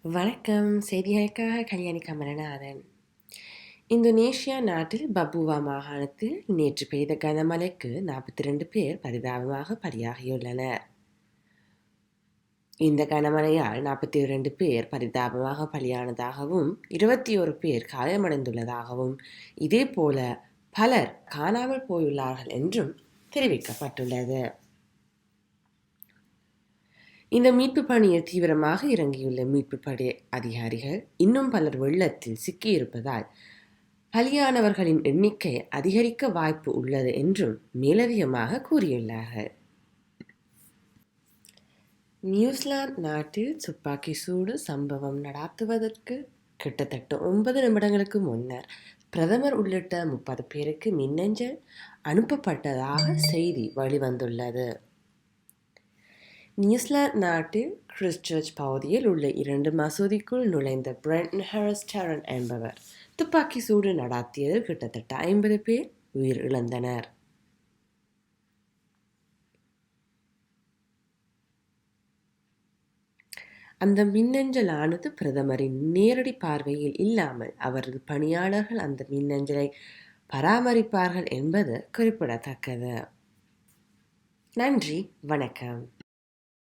வணக்கம். செய்திகளுக்காக கல்யாணி கமலநாதன். இந்தோனேஷியா நாட்டில் பபுவா மாகாணத்தில் நேற்று பெய்த கனமழைக்கு 42 பேர் பரிதாபமாக பலியாகியுள்ளனர். இந்த கனமழையால் 42 பேர் பரிதாபமாக பலியானதாகவும் 21 பேர் காயமடைந்துள்ளதாகவும் இதேபோல பலர் காணாமல் போயுள்ளார்கள் என்றும் தெரிவிக்கப்பட்டுள்ளது. இந்த மீட்பு பணியில் தீவிரமாக இறங்கியுள்ள மீட்பு படை அதிகாரிகள் இன்னும் பலர் வெள்ளத்தில் சிக்கியிருப்பதால் பலியானவர்களின் எண்ணிக்கை அதிகரிக்க வாய்ப்பு உள்ளது என்றும் மேலதிகமாக கூறியுள்ளார்கள். நியூசிலாந்து நாட்டில் துப்பாக்கி சூடு சம்பவம் நடாத்துவதற்கு கிட்டத்தட்ட 9 நிமிடங்களுக்கு முன்னர் பிரதமர் உள்ளிட்ட 30 பேருக்கு மின்னஞ்சல் அனுப்பப்பட்டதாக செய்தி வெளிவந்துள்ளது. நியூசிலாந்து நாட்டில் கிறிஸ்ட்சர்ச் பகுதியில் உள்ள 2 மசூதிக்குள் நுழைந்த பிரெண்டன் ஹாரிஸ் டெரன் என்பவர் துப்பாக்கி சூடு நடாத்தியதில் கிட்டத்தட்ட 50 பேர் உயிர் இழந்தனர். அந்த மின்னஞ்சலானது பிரதமரின் நேரடி பார்வையில் இல்லாமல் அவரது பணியாளர்கள் அந்த மின்னஞ்சலை பராமரிப்பார்கள் என்பது குறிப்பிடத்தக்கது. நன்றி, வணக்கம்.